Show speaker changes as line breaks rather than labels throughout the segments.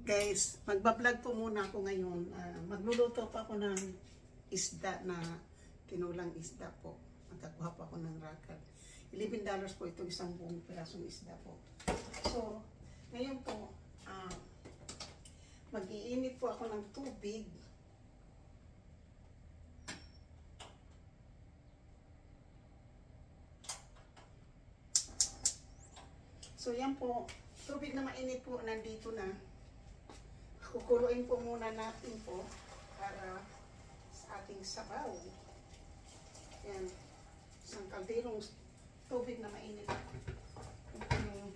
Guys, magbablog po muna ako ngayon. Magluluto pa ako ng isda na tinulang isda po. Magkakuha pa ako ng rakad. $11 po ito, isang buong pirasong isda po. So, ngayon po, mag-iinit po ako ng tubig. So, yan po. Tubig na mainit po, nandito na. Kukuluin po muna natin po para sa ating sabaw. Yan. Isang kalderong tubig na mainit. Ito yung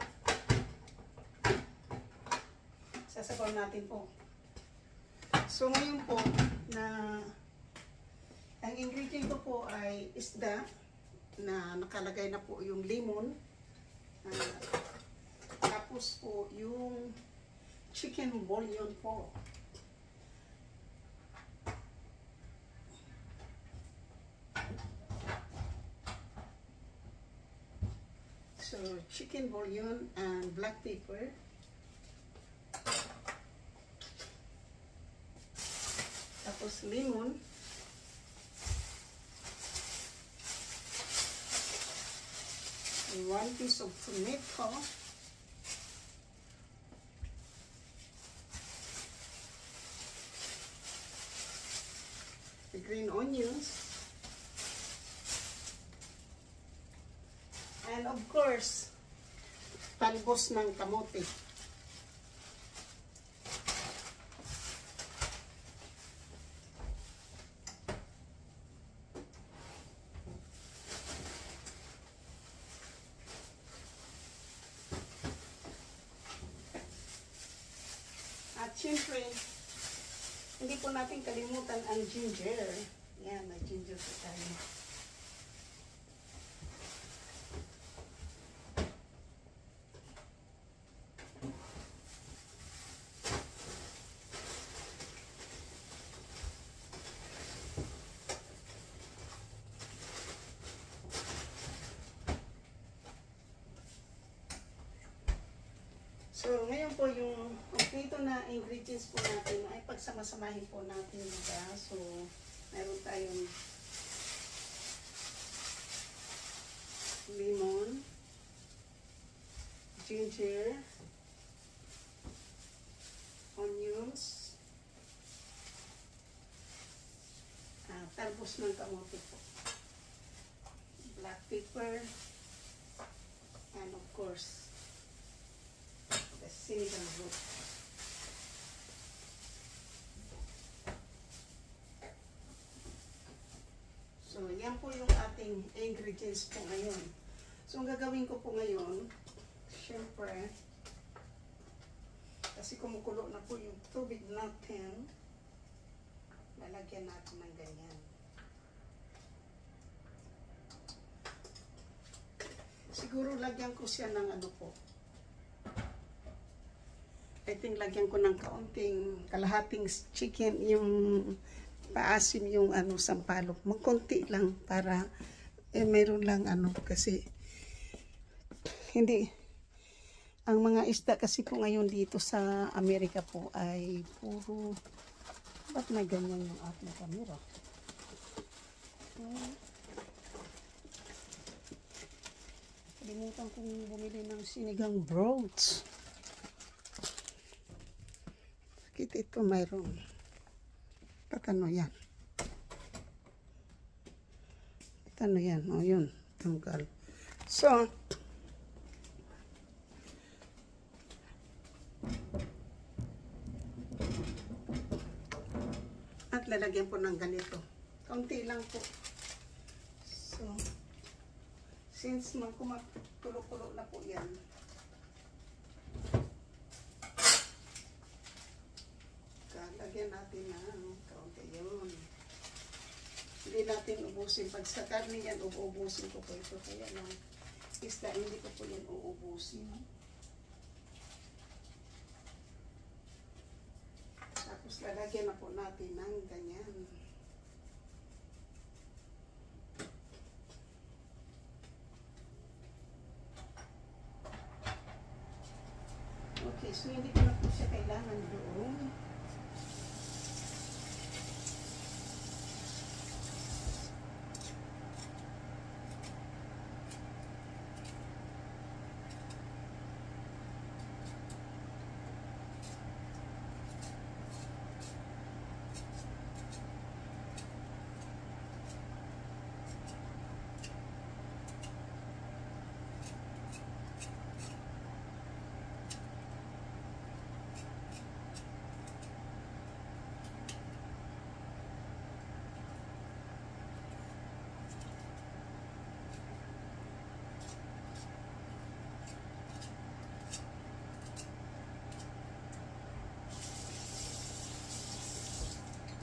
sasabaw natin po. So ngayon po, ang ingredient ko po ay isda na nakalagay na po yung lemon. Tapos po yung chicken bouillon po. So, chicken bouillon and black pepper. Tapos lemon. And 1 piece of tomato. The green onions, and of course, talbos ng kamote. At syempre, hindi po natin kalimutan ang ginger. Yan, may ginger po tayo. So, ngayon po yung kompleto na ingredients po natin ay pagsamasamahin po natin diba? So, meron tayong lemon, ginger, onions, talbos ng kamote po, black pepper, and of course, sinigang root. So, yan po yung ating ingredients po ngayon. So, ang gagawin ko po ngayon, syempre, kasi kumukulo na po yung tubig natin, lalagyan natin ng ganyan. Siguro lagyan ko siya ng ano po, I think lagyan ko ng kaunting kalahating chicken, yung paasim yung ano sampalok. Magkunti lang para meron lang ano kasi hindi ang mga isda kasi po ngayon dito sa Amerika po ay puro ba't may ganyan yung ating camera? Kalimutan kong bumili ng sinigang broths. Ito mayroon. Patano yan? Patano yan? O yun. Tanggal. So, at lalagyan po ng ganito. Kaunti lang po. So, since kulo-kulo na po yan, lagyan natin ng kaunti yun. Hindi natin ubusin. Pag sa karne yan, uubusin ko po ito. Kaya lang, isda, hindi ko po yan uubusin. Tapos lalagyan na po natin ng ganyan. Okay, so hindi ko na po siya kailangan doon.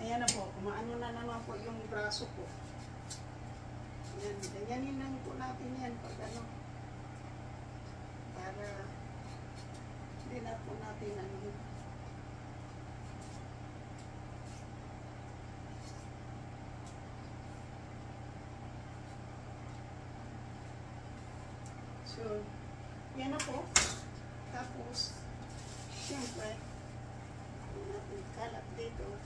Ayan na po, kumaano na naman po yung braso ko. Ayan, ganyanin lang po natin yan pag ano. Para hindi na po natin ano. So, yan na po. Tapos, siyempre, natin kalat dito.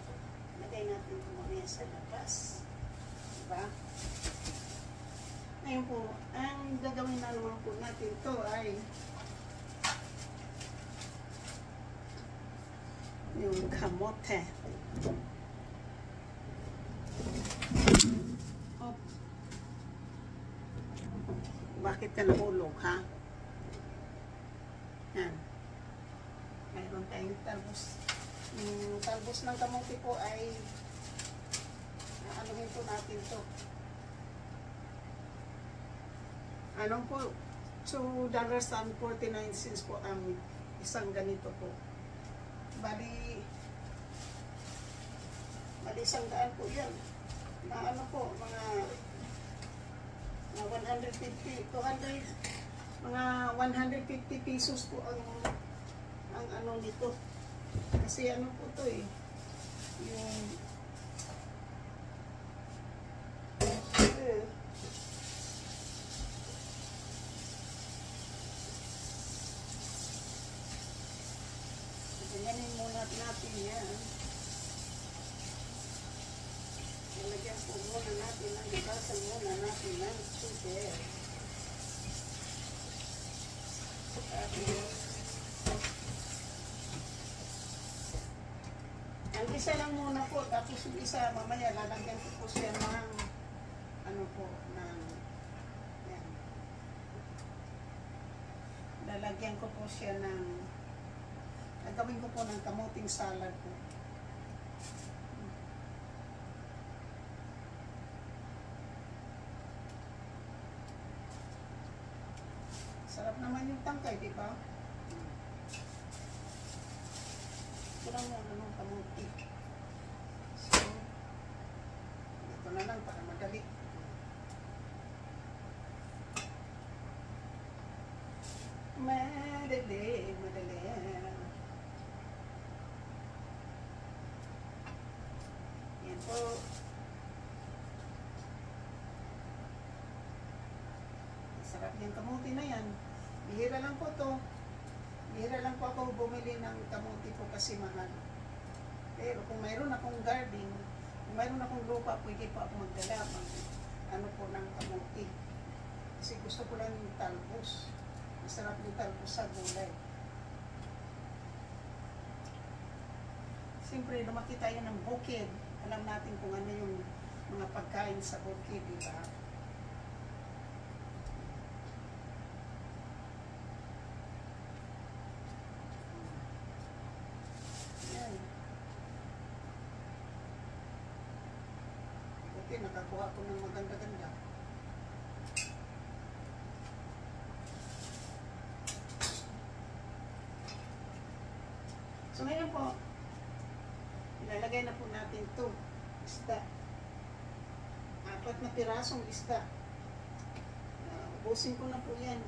Lagay natin ito mamaya sa labas. Diba? Ngayon po, ang gagawin na naman po natin ito ay yung kamote. Oh. Bakit ka nahulog, ha? Yan. Mayroon tayong talbos. Yung talbos ng kamote po ay anuhin po natin to. Anong po? $2.49 po ang isang ganito po. Bali 100 po yan. Na ano po, mga 150, 200, mga 150 pesos po ang ano nito. Kasi ano po to eh, yung ganyanin muna natin yan. Nalagyan po muna natin, nagbasan muna natin ng sugar. Ang isa lang muna po, tapos yung isa mamaya lalagyan ko po siya ng ano po, ng yan. Lalagyan ko po siya ng gagawin ko po ng kamuting salad po. Sarap naman yung tangkay, di ba? Ito lang muna ng kamuti. So, ito na lang para madali. Madali, madali. Yan po. Sarap yung kamuti na yan. Bihira lang po to. Bihira lang po ako bumili ng kamuti po kasi mahal. Pero kung mayroon akong garden, kung mayroon akong lupa, pwede po ako magdala ano po ng kamuti. Kasi gusto ko lang yung talbos. Masarap yung talbos sa gulay. Siyempre, lumaki tayo ng bukid. Alam natin kung ano yung mga pagkain sa bukid, di ba? Yan. Okay, nakakuha ko ng maganda-ganda. So ngayon po, ilalagay na po natin ito, isda. 4 na pirasong isda. Ubusin ko na po yan.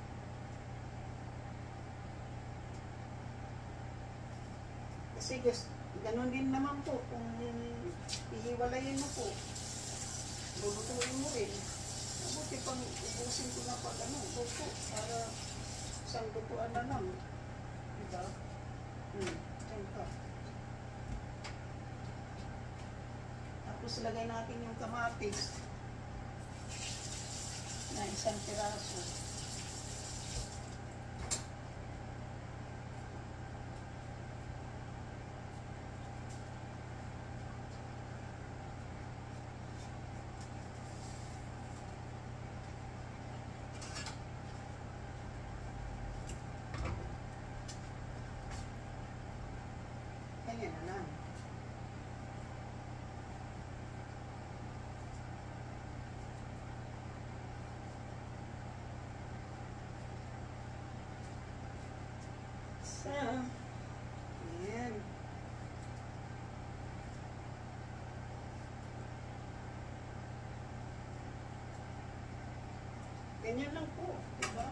Kasi ganun din naman po, kung ihiwalayin mo po, lulutuin mo rin. Mabuti pang ubusin ko na pag luto, para isang lutuan na lang. Diba? Diyan ka. Tapos lagay natin yung kamatis na 1 piraso. Ganyan na lang. So, ayan. Ganyan lang po, diba?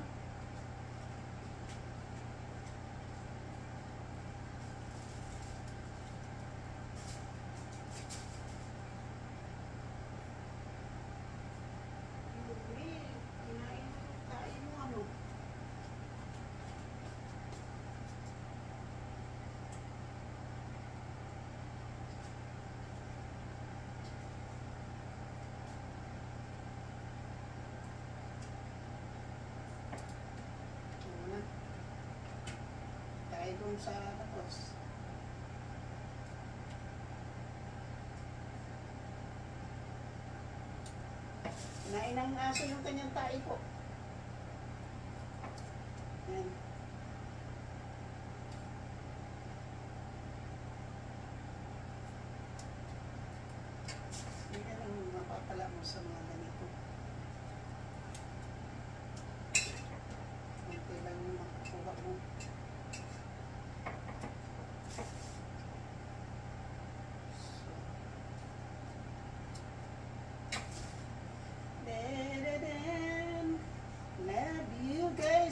Doon sa tapos. Kinain ng aso yung kanyang tae po. Yan. Hindi ka lang mapapala mo sa mga ganito. Kunti lang yung makakuha mo.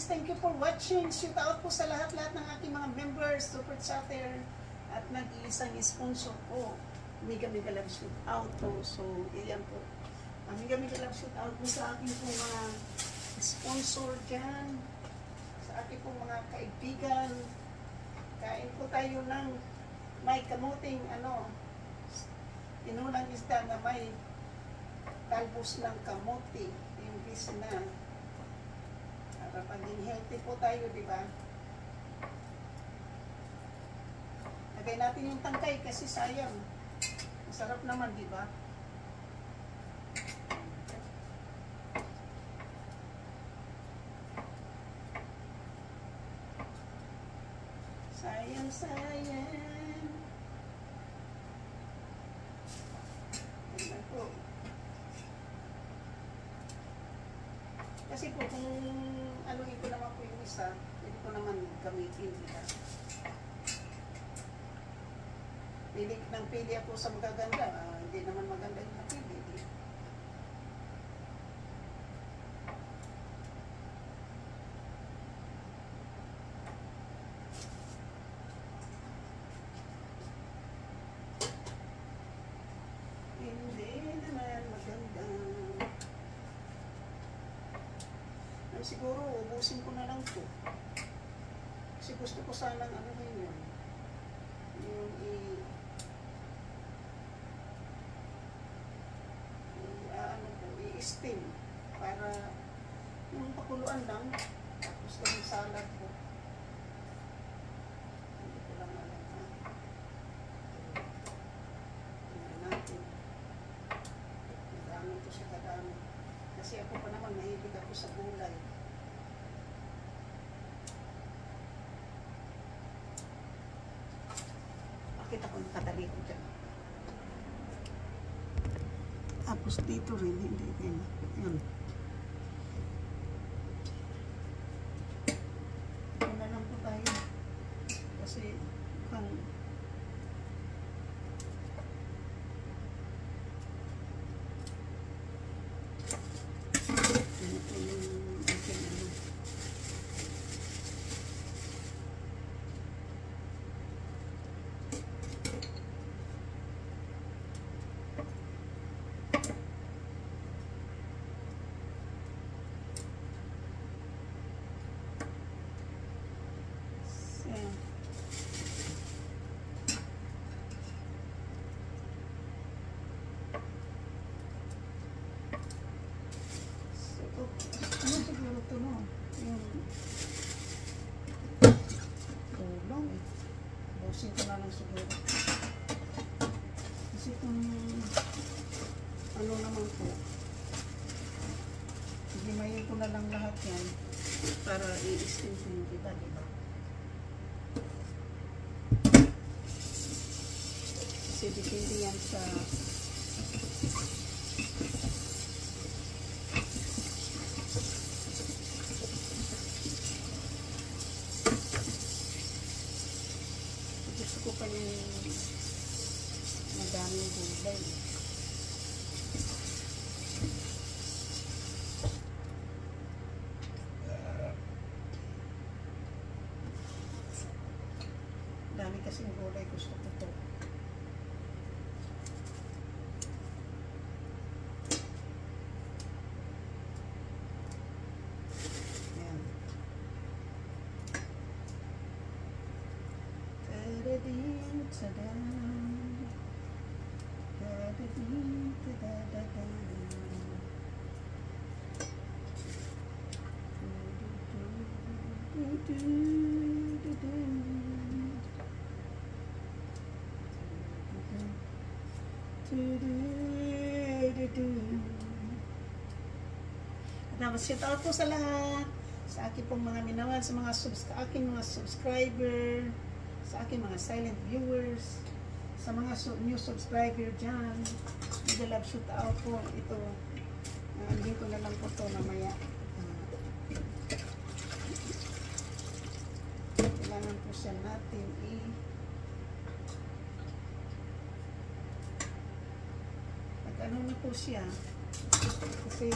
Thank you for watching. Shout out po sa lahat-lahat ng aking mga members, super chatter, at nag-iisang sponsor po. Mega love shout out po. So, iyan po. Mega love shout out po sa aking po mga sponsor dyan. Sa aking po mga kaibigan. Kain po tayo ng may kamuting inulang isda na may talbos ng kamuti. Imbis na para paging healthy po tayo, di ba? Lagay natin yung tangkay kasi sayang. Masarap naman, di ba? Sayang, sayang. Ayan po. Kasi po, kung anuhin ko naman po yung isa, pwede ko naman gamitin, diba? Pili ako sa magaganda, hindi naman maganda yung napili. Hindi naman maganda. Siguro, ubusin ko na lang po. Kasi gusto ko sanang yun. Yung i-steam. Para yung pakuluan lang. Tapos yung salad po. Hindi ko lang alam ha. Tingnan natin. Madami ito siya kadami. Kasi ako pa naman, mahilig ako sa gulay. Bakit ako nakatali ko dyan? Tapos dito rin, hindi rin. Yun. Ito na lang po tayo. Kasi, siguro ito no? Yung tulong eh. Busin ko na lang siguro. Kasi itong naman po. Himayin ko na lang lahat yan para i-steam ko yung iba, diba? Kasi depende yan sa gusto ko pa yung madaming gulay. Ito po. Ayan. Ta-da-ding, ta-da. Ta-da-ding, ta-da-da-da. Shout out po sa lahat, sa aking pong mga minawal, sa mga aking mga subscriber, sa aking mga silent viewers, sa mga new subscriber dyan. Mega love shout out po. Ito, hindi ko na lang po ito mamaya. Kailangan po siya natin ano na po siya kasi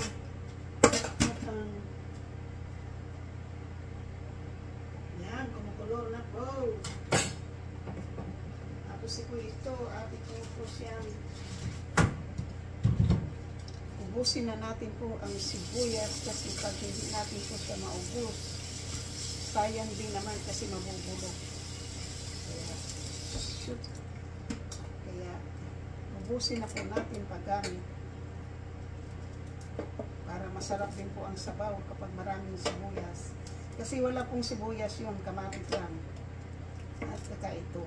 yan, kumukulo na po. Tapos ito, atin po siyang ubusin na natin po ang sibuyas kasi pag hindi natin po siya maubos, sayang din naman kasi mabubulok. Kaya ubusin na po natin paggamit para masarap din po ang sabaw kapag maraming sibuyas. Kasi wala pong sibuyas yun, kamatis lang. At saka ito.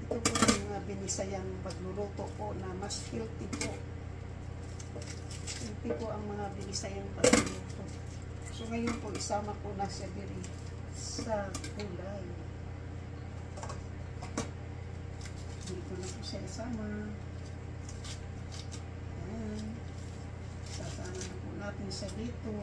Ito po yung binisayang pagluluto po na mas healthy po. Healthy po ang mga binisayang pagluluto. So ngayon po isama po na siya diri sa gulay. Dito na po siya isama. Ayan. Sasama na po natin siya dito.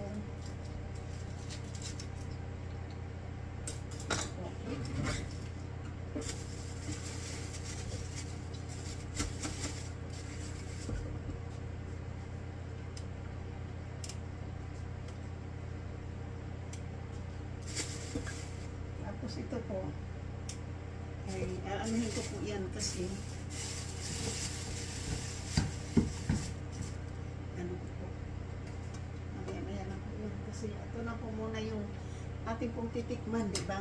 Tapos ito po ay aanuhin ko po yan kasi ano po maya na po yan kasi ito na po muna yung ating pong titikman, diba?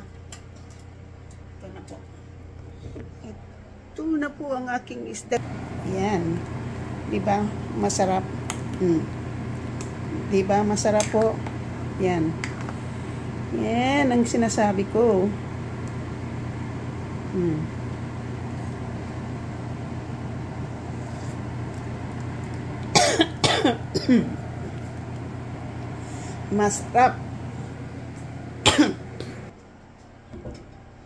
Ito na po. Ito na po ang aking isda. Yan. Diba? Masarap. Diba? Masarap po. Yan. Yan ang sinasabi ko. Masarap.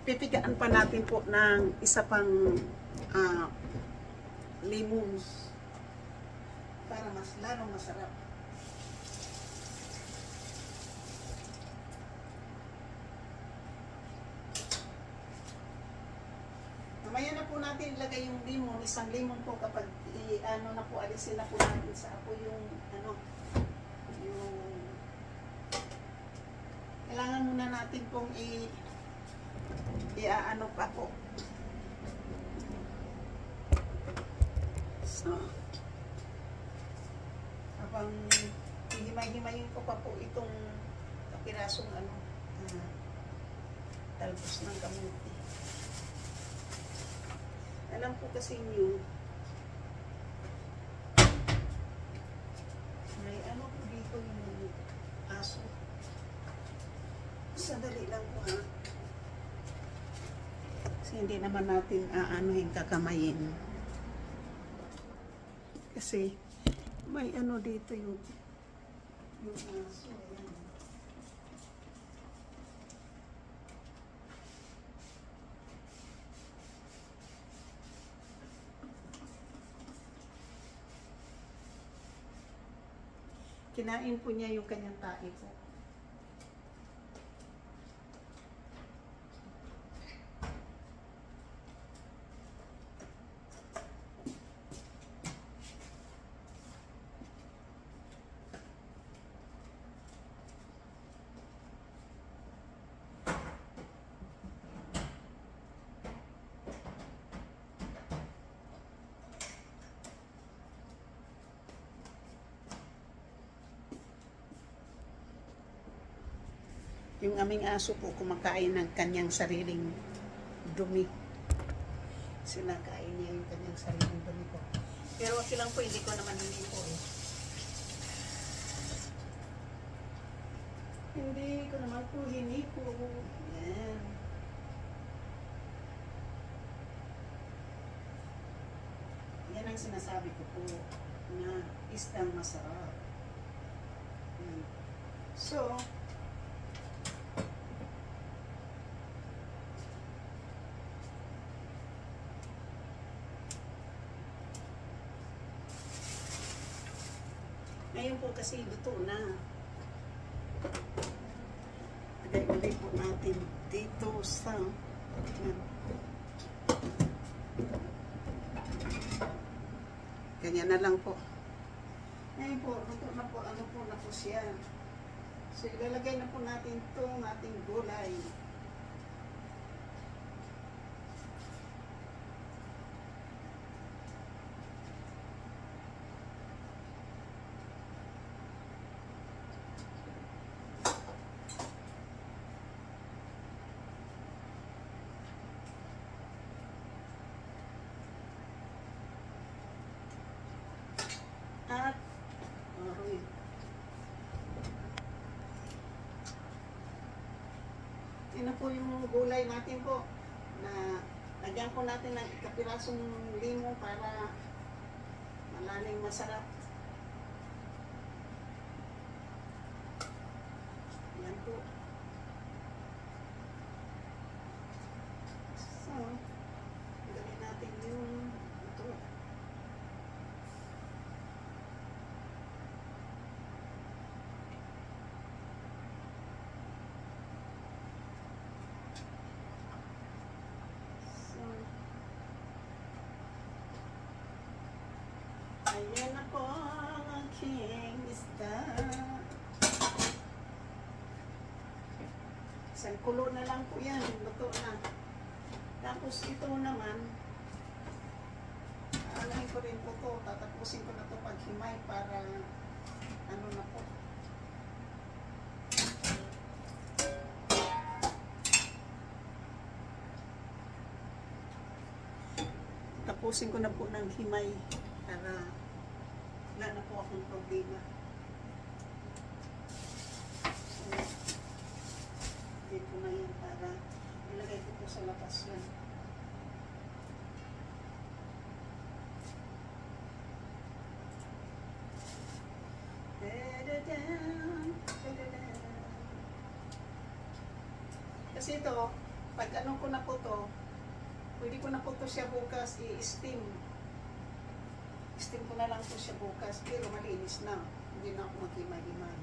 Pipigaan pa natin po ng isa pang lemons para mas lalong masarap. Mamaya na po natin ilagay yung lemon, isang lemon po kapag ano na po, alisin na po natin sa apo yung kailangan muna natin pong iaano pa po. So, habang hihimay-himayin ko pa po itong kapirasong talbos ng kamuti. Alam po kasi niyo, may ano po dito yung aso. Sadali lang po ha. Kasi hindi naman natin aanuhin kakamayin. Kasi may ano dito yung aso. Ayan. Kinain po niya yung kanyang tae po. Yung aming aso po kumakain ng kanyang sariling dumi. Sinakain niya yung kanyang sariling dumi po. Pero okay lang po, hindi ko naman hindi po eh. Hindi ko naman po hinipo. Yan. Yan ang sinasabi ko po na isdang masarap. Yan. So, ngayon po kasi luto na. Lagay po natin dito sa yan. Ganyan na lang po. Ngayon po, luto na po, ano po na po siya. So, ilalagay na po natin itong ating gulay. At yun na po yung gulay natin po na lagyan po natin ng kapirasong limo para malaling masarap. Yan po. So, gawin natin yung ito. Ayan na po ang aking isda. Isang kulo na lang po yan. Luto na. Tapos ito naman, alahin ko rin po ito. Tatapusin ko na ito paghimay para ano na po. Tapusin ko na po ng himay para wala na po akong problema. So, dito na yan para ilagay ko po sa labas yan. Kasi ito, pag ano ko na po to, pwede ko na po to siya bukas i-steam. Steam ko na lang po siya bukas, pero malinis na. Hindi na ako maghimay-himay.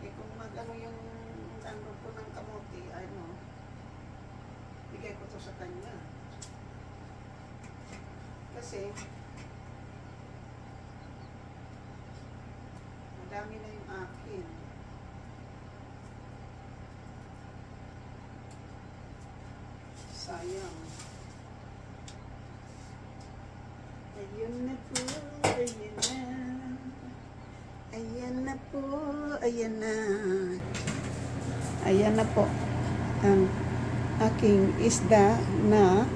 Eh kung mag-ano yung ano ko ng kamote, ano, bigay ko to sa kanya. Kasi, madami na yung akin. Sayang. Ayun na po, ayan na. Ayan na po, ayan na. Ayan na po ang aking isda na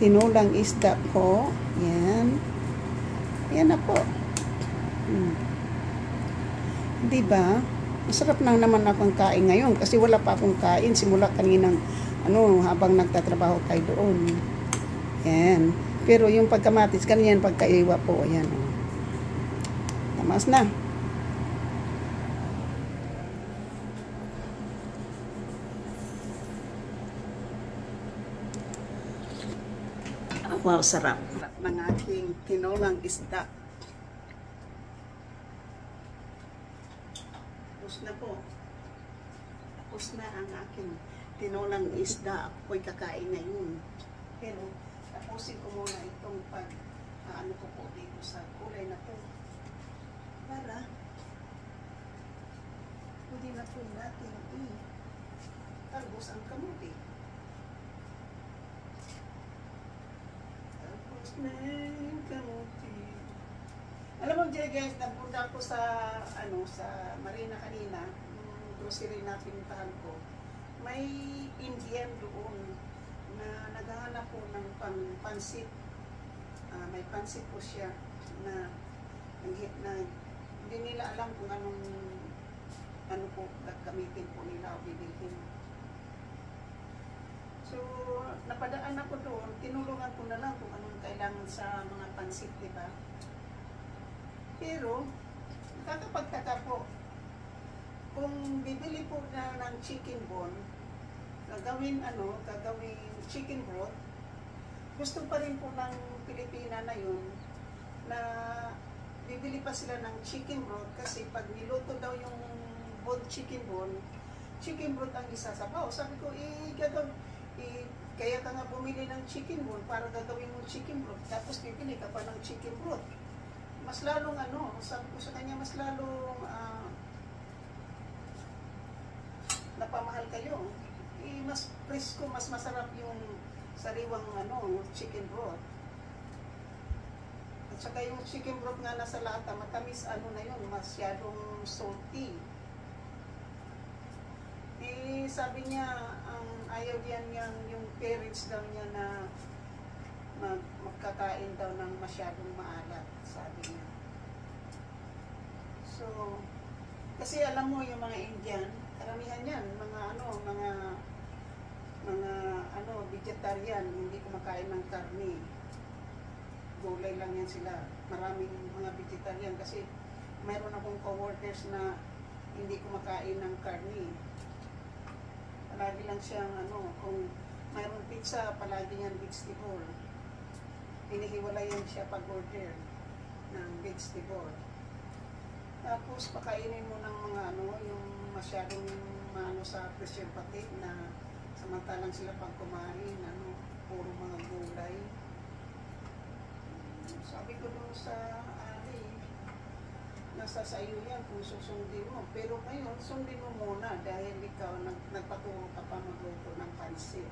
tinulang isda po. Yan. Ayan na po. Diba? Masarap lang naman akong kain ngayon kasi wala pa akong kain simula kaninang habang nagtatrabaho tayo doon. Yan. Pero yung pagkamatis, kanyan pagkaiwa po. Ayan. Tamas na. Wow, sarap. Sarap ng aking tinulang isda. Tapos na po. Tapos na ang aking tinulang isda. Ako po'y kakain ngayon. Pero, tapusin ko muna itong ano ko po dito sa kulay na to. Para, pwede na po natin talbos ang kamuti. Talbos na yung kamuti. Alam mo guys, nagpunta ako sa sa Marina kanina, yung grocery na pinuntahan ko. May Indian doon na naghahanap po ng pansit. May pansit po siya na hindi nila alam kung ano po gagamitin po nila o bibilhin. So, napadaan ako doon, tinulungan ko na lang kung anong kailangan sa mga pansit, diba? Pero, nakakapagtaka po, kung bibili po na ng chicken bone, gagawin chicken broth, gusto pa rin po ng Pilipina na yun, na bibili pa sila ng chicken broth kasi pag niluto daw yung chicken broth ang isasabaw. Sabi ko, kaya ka nga bumili ng chicken bone para gagawin mo chicken broth, tapos bibili ka pa ng chicken broth. Mas lalong sabi ko sa kanya, mas lalong napamahal kayo. Mas presko, mas masarap yung sariwang chicken broth. At saka yung chicken broth nga nasa lata, matamis na yun, masyadong salty. Sabi niya, ayaw diyan yung parents daw niya na magkakain daw ng masyadong maalat, sabi niya. So, kasi alam mo yung mga Indian, karamihan yan, mga vegetarian, hindi kumakain ng karne. Gulay lang yan sila. Maraming mga vegetarian kasi mayroon akong co-workers na hindi kumakain ng karne. Palagi lang siyang kung mayroong pizza, palagi yan vegetable. Hinihiwalayan siya pag-order ng vegetable. Tapos pakainin mo ng mga yung masyadong sa preservative na samantalang sila pag kumain, puro mga gulay. Sabi ko doon sa nasa sa iyo yan kung susundin mo. Pero ngayon, sundin mo muna dahil ikaw nagpaturo ka pa magluto ng pansit.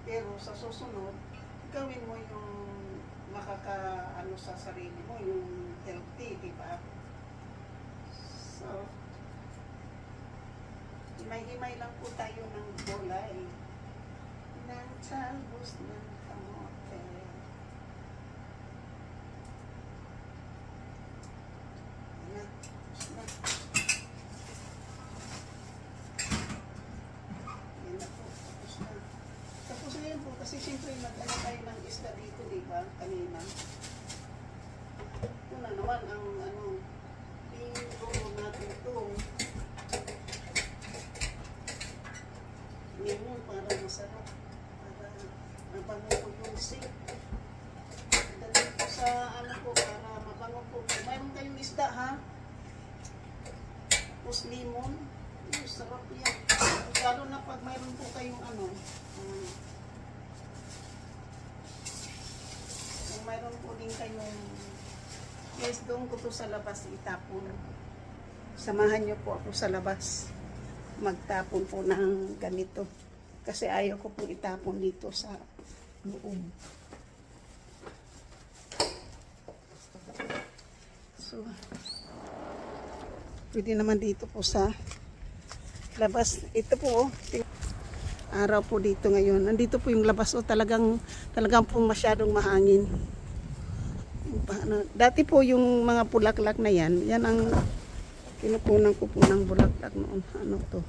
Pero sa susunod, gawin mo yung sa sarili mo, yung healthy, di ba? So, himay-himay lang po tayo ng gulay. Ng talbos ng kamote. Kasi siyempre nag-ano tayo ng isda dito, di ba? Kanina. Ito na naman ang i-roll natin ito. Lemon para masarap. Para mabango po yung sink. Dali po sa para mabango po. Mayroon kayong isda, ha? Tapos lemon. Sarap yan. Lalo na pag mayroon po kayong mayroon po din kayong guys, doon ko to sa labas itapon. Samahan nyo po ako sa labas magtapon po ng ganito kasi ayaw ko pong itapon dito sa loob. So pwede naman dito po sa labas. Ito po araw po dito ngayon. Nandito po yung labas talagang pong masyadong mahangin. Dati po yung mga bulaklak na yan ang kinukunan ko po ng bulaklak noon. To?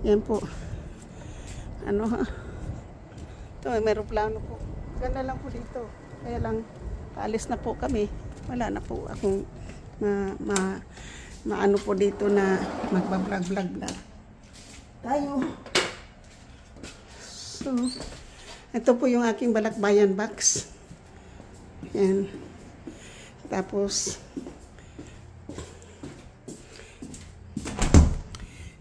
Yan po. Ito, may aeroplano po. Ganda lang po dito. Kaya lang, paalis na po kami. Wala na po akong maano po dito na magbablog tayo. So, ito po yung aking balakbayan box. Yan. Tapos,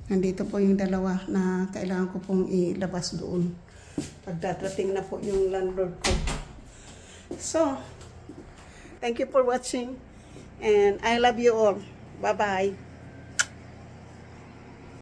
nandito po yung dalawa na kailangan ko pong ilabas doon. Pagdating na po yung landlord ko. So, thank you for watching. And I love you all. Bye-bye.